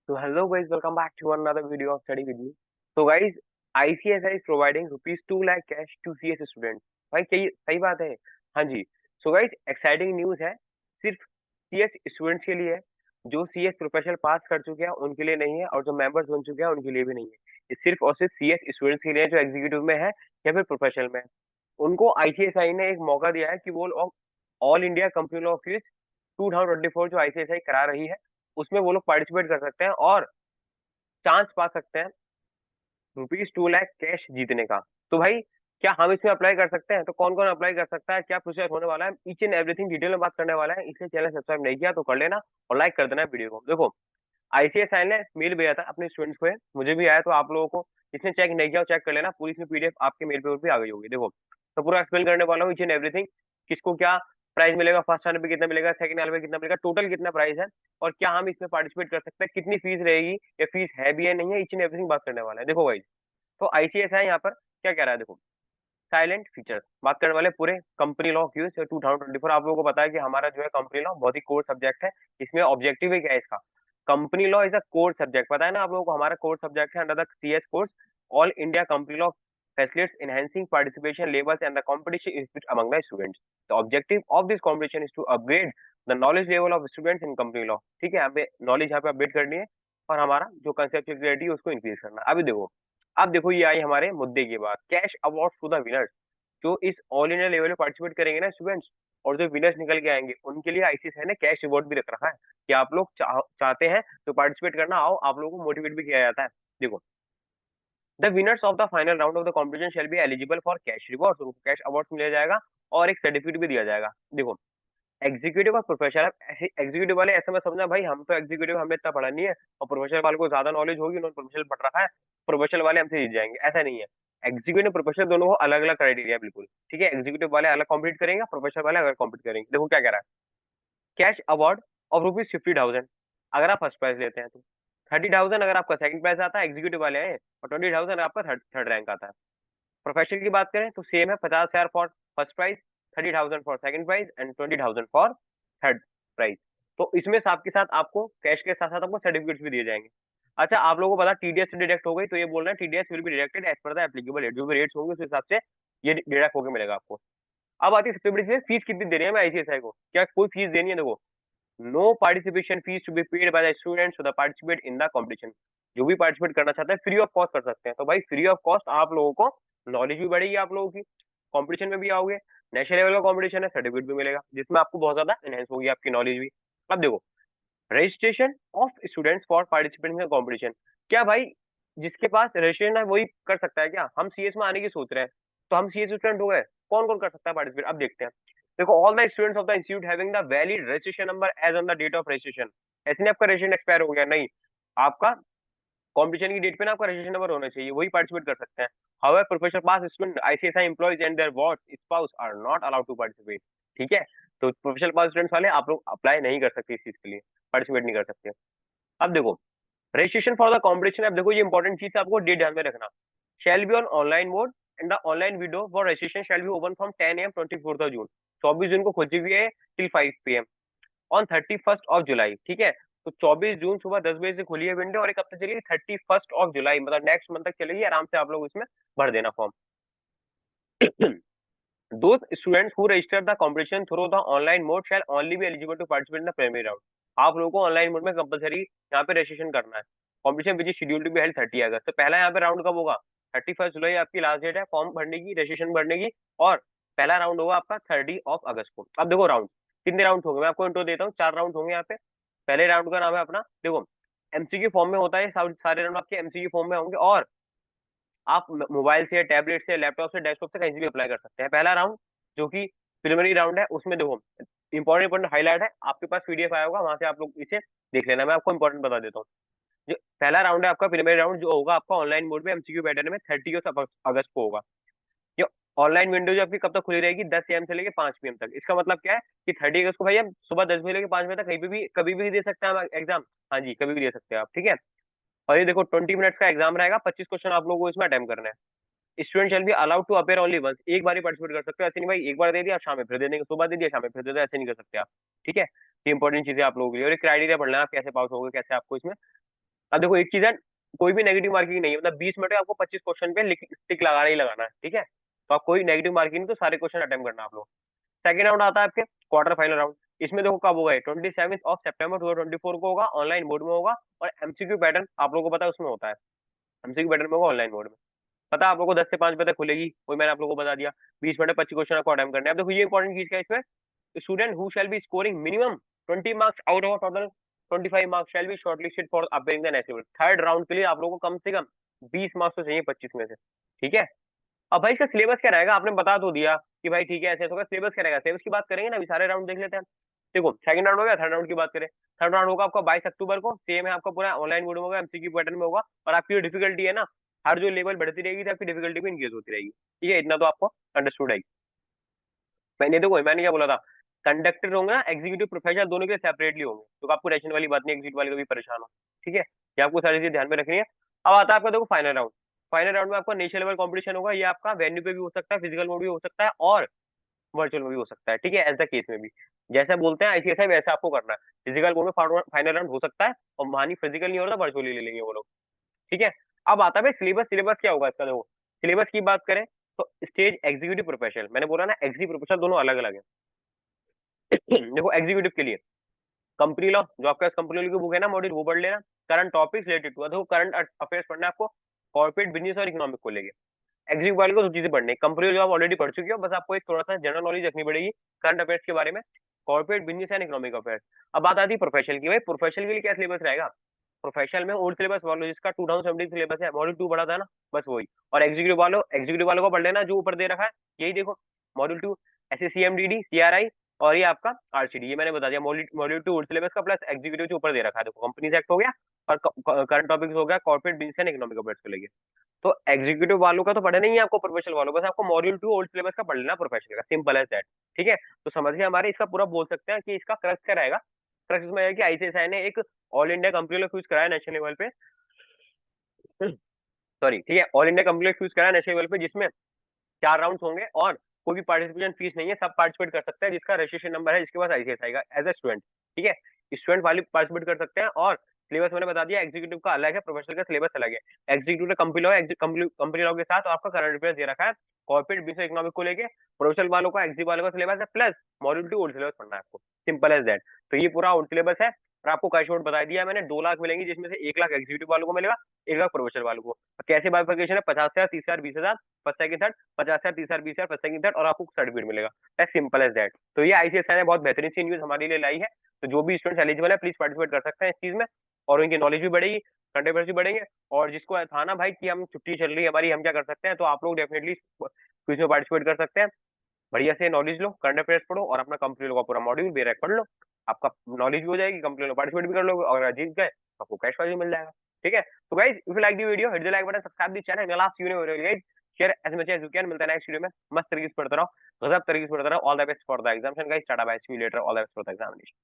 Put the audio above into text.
So hello guys, welcome back to another video of study with you. So guys, ICSI is providing rupees 2 lakh cash to CS students. भाई क्या सही बात है? हाँ जी. So guys, exciting news है. सिर्फ CS students के लिए है. जो CS प्रोफेशनल पास कर चुके हैं उनके लिए नहीं है और जो मेंबर्स बन चुके हैं उनके लिए भी नहीं है. ये सिर्फ और सिर्फ CS स्टूडेंट्स के लिए है जो एग्जीक्यूटिव में है या फिर प्रोफेशनल में है. उनको ICSI ने एक मौका दिया है कि वो all India company law quiz 2024 जो ICSI करा रही है उसमें वो लोग पार्टिसिपेट कर सकते हैं और चांस पा सकते हैं रुपीज 2 लाख कैश जीतने का। तो भाई क्या हम इसमें अप्लाई कर सकते हैं? तो कौन कौन अप्लाई कर सकता है, क्या प्रोसेस होने वाला है, ईच एंड एवरीथिंग डिटेल में बात करने वाला है। इसलिए चैनल सब्सक्राइब नहीं किया तो कर लेना और लाइक कर देना वीडियो को। देखो, आईसीएसआई ने मेल भेजा था अपने स्टूडेंट्स को, मुझे भी आया, तो आप लोगों को इसने चेक नहीं किया चेक कर लेना, पूरी इसमें पीडीएफ आपके मेल पे भी आ गई होगी। देखो, तो पूरा एक्सप्लेन करने वाला हूँ ईच एंड एवरीथिंग, किसको क्या प्राइस मिलेगा, फर्स्ट आने पे कितना मिलेगा, सेकंड आने पे कितना मिलेगा, टोटल कितना प्राइस है और क्या हम इसमें पार्टिसिपेट कर सकते हैं, कितनी फीस रहेगी या फीस है भी है नहीं है, ईच एंड एवरीथिंग बात करने वाला है। देखो भाई, तो आईसीएसआई यहाँ पर क्या कह रहा है, देखो साइलेंट फीचर्स बात करने वाले पूरे कंपनी लॉ क्यूज 2024। आप लोगों को पता है कि हमारा जो है कंपनी लॉ बहुत ही कोर सब्जेक्ट है। इसमें ऑब्जेक्टिव ही क्या है इसका, company law is a core subject, पता है ना आप लोगों को, हमारा कोर सब्जेक्ट है under the CS course all India company law facilitates enhancing participation levels and the competition spirit among the students. The objective of this competition is to upgrade the knowledge level of students in company law. ठीक है, यहाँ पे knowledge यहाँ पे update करनी है और हमारा जो कंसेप्चुअल क्लैरिटी है उसको इंक्रीज करना है। अभी देखो, अब देखो ये आई हमारे मुद्दे की बात, cash award to the winners. जो इस ऑल इंडिया लेवल में पार्टिसिपेट करेंगे ना स्टूडेंट्स, और जो विनर्स निकल के आएंगे उनके लिए आईसीएसआई ने कैश रिवॉर्ड भी रख रखा है कि आप लोग चाहते हैं तो पार्टिसिपेट करना, आओ, आप लोगों को मोटिवेट भी किया जाता है। देखो, the winners of the final round of the competition shall be eligible for cash reward, उनको कैश अवार्ड मिला जाएगा और एक सर्टिफिकेट भी दिया जाएगा। देखो, एग्जीक्यूटिव और प्रोफेशनल, एग्जीक्यूटिव वाले ऐसा मत समझना भाई हम तो एग्जीक्यूटिव, हमें इतना पढ़ा नहीं है, और प्रोफेशनल वाले को ज्यादा नॉलेज होगी, उन्होंने प्रोफेशनल पढ़ रखा है, प्रोफेशनल वाले हमसे जीत जाएंगे, ऐसा नहीं है। एग्जीक्यूटिव प्रोफेशनल दोनों को अलग अलग क्राइटेरिया, बिल्कुल ठीक है। एग्जीक्यूटिव वाले अलग कॉम्पीट करेंगे, प्रोफेशनल वाले अलग कॉम्पीट करेंगे। देखो क्या कह रहा है, कैश अवार्ड ऑफ ₹50,000 अगर आप फर्स्ट प्राइज लेते हैं तो, 30,000 अगर आपका सेकंड प्राइज आता है, एग्जीक्यूटिव वाले हैं, और 20,000 आपका थर्ड रैंक आता है। प्रोफेशनल की बात करें तो सेम है, 50,000 for first prize, 30,000 for second prize and 20,000 for third prize. तो इसमें साथ के साथ आपको कैश के साथ साथ आपको सर्टिफिकेट्स भी दिए जाएंगे। अच्छा, आप लोगों को पता टीडीएस से डिडक्ट हो गई, तो ये बोल रहे हैं TDS will be deducted as per the applicable rate, जो भी रेट्स होंगे उस हिसाब से ये डिडक्ट होकर मिलेगा आपको। अब आती है सबसे बड़ी चीज, फीस कितनी देनी है हमें आईसीएसआई को, क्या कोई फीस देनी है? देखो, no participation fees to be paid by the students to the participate in the competition. जो भी पार्टिसिपेट करना चाहता है फ्री ऑफ कॉस्ट कर सकते हैं। तो भाई फ्री ऑफ कॉस्ट आप लोगों को नॉलेज भी बढ़ेगी, आप लोगों की कंपटीशन में भी आओगे, नेशनल लेवल का कंपटीशन है, सर्टिफिकेट भी मिलेगा जिसमें आपको बहुत ज्यादा एनहेंस होगी आपकी नॉलेज भी। अब देखो, registration of students for participating in competition, क्या भाई जिसके पास रजिस्ट्रेशन है वही कर सकता है क्या? हम सीएस में आने की सोच रहे हैं तो हम सीएस स्टूडेंट हो गए, कौन कौन कर सकता है पार्टिसिपेट, अब देखते हैं। देखो, all the students of the institute having the valid registration number as on the date of registration. ऐसे नहीं आपका रजिस्ट्रेशन एक्सपायर हो गया, नहीं, आपका कंपटीशन की डेट पे ना आपका रजिस्ट्रेशन नंबर होना चाहिए, वही पार्टिसिपेट कर सकते हैं। However professional pass student, ICSI employees and their ward spouse are not allowed to participate. ठीक है, तो प्रोफेशनल पास स्टूडेंट्स वाले आप लोग अप्लाई नहीं कर सकते, इस चीज के लिए पार्टिसिपेट नहीं कर सकते। अब देखो, रजिस्ट्रेशन फॉर द कॉम्पिटिशन, अब देखो ये इंपॉर्टेंट चीज है, आपको डेट ध्यान में रखना। Shall be on online mode and the online window for registration shall be open from 10 AM 24 जून, 24 जून को खुली हुई है till 5 PM on 31 of July. ठीक है, तो 24 जून सुबह 10 बजे से खुली है विंडो और एक हफ्ते चलेगी 31 ऑफ जुलाई, मतलब नेक्स्ट मंथ तक चलेगी। आराम से आप लोग इसमें भर देना form. Those students who register the competition through the online mode shall only be eligible to participate in the primary round. आप लोगों को ऑनलाइन मोड में कंपलसरी यहाँ पे रजिस्ट्रेशन करना है। Competition which is schedule to be held 30 August. तो पहला यहाँ पे राउंड कब होगा? 31 जुलाई आपकी लास्ट डेट है फॉर्म भरने की, रजिस्ट्रेशन भरने की, और पहला राउंड होगा आपका 30 अगस्त को। अब देखो राउंड कितने राउंड होंगे, मैं आपको इंट्रो देता हूँ। 4 राउंड होंगे यहाँ पे। पहले राउंड का नाम है अपना, देखो एमसीक्यू फॉर्म में होता है, सारे राउंड आपके एमसीक्यू फॉर्म में होंगे और आप मोबाइल से, टैबलेट से, लैपटॉप से, डेस्कटॉप से कहीं से भी अप्लाई कर सकते हैं। पहला राउंड जो कि प्रिलिमिनरी राउंड है, उसमें देखो इंपॉर्टेंट इंपॉर्टेंट हाईलाइट है, आपके पास पीडीएफ आया होगा, वहां से आप लोग इसे देख लेना। मैं आपको इंपॉर्टेंट बता देता हूँ। जो पहला राउंड है आपका प्रिलिमिनरी राउंड, जो होगा आपका ऑनलाइन मोड में एमसीक्यू पैटर्न में 30 अगस्त को होगा। ये ऑनलाइन विंडो जो आपकी कब तक खुली रहेगी? 10 AM से लेकर 5 PM तक। इसका मतलब क्या है कि 30 अगस्त को भाई हम सुबह 10 बजे लेकर 5 बजे तक कहीं पे भी कभी भी दे सकते हैं हम एग्जाम। हाँ जी, कभी भी दे सकते हैं आप, ठीक है। और ये देखो 20 मिनट का एग्जाम रहेगा, 25 क्वेश्चन आप लोगों को इसमें अटेम्प्ट करना है। Student shall be allowed to appear only once, एक बार ही पार्टिसिपेट कर सकते हो, ऐसे नहीं भाई एक बार दे दिया शाम में फिर दे देंगे, सुबह दे दिया शाम में फिर दे दो, ऐसे नहीं कर सकते आप। ठीक है, ये इंपॉर्टेंट चीजें आप लोगों के लिए, और एक क्राइटेरिया पढ़ना है आप कैसे पास होगे, कैसे आपको इसमें अब देखो एक चीज है, कोई भी नेगेटिव मार्किंग नहीं है, मतलब 20 मिनट में आपको 25 क्वेश्चन पे टिक लगाना ही लगाना है, ठीक है। तो आप कोई नेगेटिव मार्किंग नहीं, तो सारे क्वेश्चन अटेम्प्ट करना आप लोग। सेकंड राउंड आता है आपके क्वार्टर फाइनल राउंड। इसमें देखो कब होगा, 27 सितंबर 2024 को होगा, ऑनलाइन मोड में होगा। और एमसीक्यू पैटर्न आप लोगों को पता है उसमें होता है, एमसीक्यू पैटर्न में होगा ऑनलाइन मोड में। पता है आप लोगों को 10 से 5 बजे तक खुलेगी, वही मैंने आप लोगों को बता दिया। 20 मिनट में 25 क्वेश्चन आपको अटेम्प्ट करने हैं। अब देखो ये इंपॉर्टेंट चीज क्या है इसमें, student who shall be scoring minimum 20 marks out of total 25 marks shall be shortlisted for appearing the national. Third round के लिए आप लोगों को कम से कम 20 मार्क्स तो चाहिए 25 में से, ठीक है। अब भाई इसका सिलेबस क्या रहेगा, आपने बता तो दिया कि भाई ठीक है ऐसे होगा, सिलेबस क्या रहेगा, सिलेबस की बात करेंगे ना, अभी सारे राउंड देख लेते हैं। देखो सेकंड राउंड हो गया, थर्ड राउंड की बात करें। थर्ड राउंड होगा आपका 22 अक्टूबर को, सेम है आपका पूरा ऑनलाइन मोड में होगा, एमसीक्यू पैटर्न में होगा। और आपकी जो डिफिकल्टी है ना, हर जो लेवल बढ़ती रहेगी तो आपकी डिफिकल्टी भी इंक्रीज होती रहेगी, ठीक है, इतना तो आपको अंडरस्टूड है। मैंने देखो मैंने क्या बोला था, कंडक्टर होंगे ना एग्जीक्यूटिव प्रोफेशनल दोनों के सेपरेटली होंगे, तो आपको टेंशन वाली बात नहीं, एग्जीक्यूटिव वाले को भी परेशान हो, ठीक है। ये आपको सारी चीजें ध्यान में रखनी है। अब आता है आपका देखो फाइनल राउंड। फाइनल राउंड में आपका नेशनल लेवल कंपटीशन होगा, ये आपका वेन्यू पे भी हो सकता है, फिजिकल मोड भी हो सकता है और वर्चुअल में भी हो सकता है, ठीक है, एज द केस में भी। जैसा बोलते हैं आईसीएसआई वैसा आपको करना है। फिजिकल मोड में फाइनल राउंड हो सकता है, और मानी फिजिकल नहीं हो रहा वर्चुअली ले लेंगे वो लोग, ठीक है। अब आता है सिलेबस, सिलेबस क्या होगा इसका, देखो सिलेबस की बात करें तो स्टेज एग्जीक्यूटिव प्रोफेशनल, मैंने बोला ना एग्जी प्रोफेशनल दोनों अलग अलग है। देखो एग्जीक्यूटिव के लिए कंपनी लॉ, जो आपका कंपनी लॉ की बुक है ना मॉड्यूल, वो पढ़ लेना। करंट टॉपिक्स रिलेटेड टू, देखो करंट अफेयर्स पढ़ना है आपको, कॉर्पोरेट बिजनेस और इकोनॉमिक को लेके। एग्जीक्यूटिव वाले को दो चीजें पढ़नी है, कंपनी जो आप ऑलरेडी पढ़ चुके हो, बस आपको एक थोड़ा सा जनरल नॉलेज रखनी पड़ेगी करंट अफेयर्स के बारे में, corporate business and economic affairs. अब बात आती है प्रोफेशनल की, भाई प्रोफेशनल के लिए क्या सिलेबस रहेगा। प्रोफेशनल में ओल्ड सिलेबस वालों जिसका 2017 सिलेबस है, मॉड्यूल 2 पढ़ा था ना, बस वही। और एग्जीक्यूटिव वालों को पढ़ लेना जो ऊपर दे रखा है, यही देखो मॉड्यूल 2, एसएससीएमडीडी, सीआरआई और ये आपका आरसीडी, ये मैंने बता दिया मॉड्यूल 2 ओल्ड सिलेबस का, प्लस एग्जीक्यूटिव जो ऊपर दे रखा है, देखो कंपनीज एक्ट हो गया और करंट टॉपिक्स हो गया, corporate business and economic affairs को लेके। तो एग्जीक्यूटिव वालों का तो पढ़ना नहीं है आपको, प्रोफेशनल वालों बस आपको मॉड्यूल 2 ओल्ड सिलेबस का पढ़ लेना प्रोफेशनल का, सिंपल एज दैट, ठीक है। तो समझिए हमारे इसका पूरा बोल सकते हैं कि इसका क्रक्स क्या रहेगा। क्रक्स इसमें है कि आईसीएसआई ने एक all India company law fuse कराया नेशनल लेवल पे, सॉरी ठीक है, all India company law fuse कराया नेशनल लेवल पे, जिसमें 4 राउंड होंगे और कोई भी पार्टिसिपेशन फीस नहीं है, सब पार्टिसिपेट कर सकते हैं जिसका रजिस्ट्रेशन नंबर है, जिसके पास आईसीएसआई का एज ए स्टूडेंट, ठीक है। स्टूडेंट वाले पार्टिसिपेट कर सकते हैं। और सिलेबस मैंने बता दिया, एग्जीक्यूटिव का अलग है, प्रोफेशनल का सिलेबस अलग है। एग्जीक्यूटिव का कंपनी लॉ के साथ आपका करंट अफेयर्स दे रखा है, कॉर्पोरेट बिजनेस इकोनॉमिक को लेके। प्रोफेशनल वालों का एग्जी वालों का सिलेबस है, प्लस मॉड्यूल 2 ओल्ड सिलेबस पढ़ना है आपको, सिंपल एज दैट। तो ये पूरा ओल्ड सिलेबस है, और आपको कैश आउट बता दिया मैंने, 2 लाख मिलेंगे, जिसमें से 1 लाख एग्जीक्यूटिव वालों को मिलेगा, 1 लाख प्रोफेशनल वालों को। कैसे बाइफर्केशन है, 50,000, 30,000, 20,000 first second third, 50,000, 30,000, 20,000 first second third, और आपको सर्टिफिकेट मिलेगा, एज सिंपल एज दैट। तो ये आईसीएसआई ने बहुत बेहतरीन सी न्यूज हमारे लिए लाई है। तो जो भी स्टूडेंट एलिजिबल है प्लीज पार्टिसिपेट कर सकते हैं इस चीज में, और उनकी नॉलेज भी बढ़ेगी, करंट अफेयर्स भी बढ़ेंगे। और जिसको था ना भाई कि हम छुट्टी चल रही है हमारी, हम क्या कर सकते हैं, तो आप लोग डेफिनेटली क्विज में पार्टिसिपेट कर सकते हैं। बढ़िया से नॉलेज लो, करंट अफेयर्स पढ़ो, और अपना कंपनी लो का पूरा मॉड्यूल बेरैक पढ़ लो, आपका नॉलेज भी हो जाएगी, कंपनी लो पार्टिसिपेट भी कर लोगे, और जीत गए तो आपको कैश प्राइज भी मिल जाएगा, ठीक है। तो guys if you like the video, hit the like button, subscribe the channel, मेरा last video guys, share as much as you can. मिलता है नेक्स्ट वीडियो में, मस्त तरीके से पढ़ते रहो, गजब तरीके से पढ़ते रहो। All the best for the exams guys, tata bye, see you later, all the best for the examination.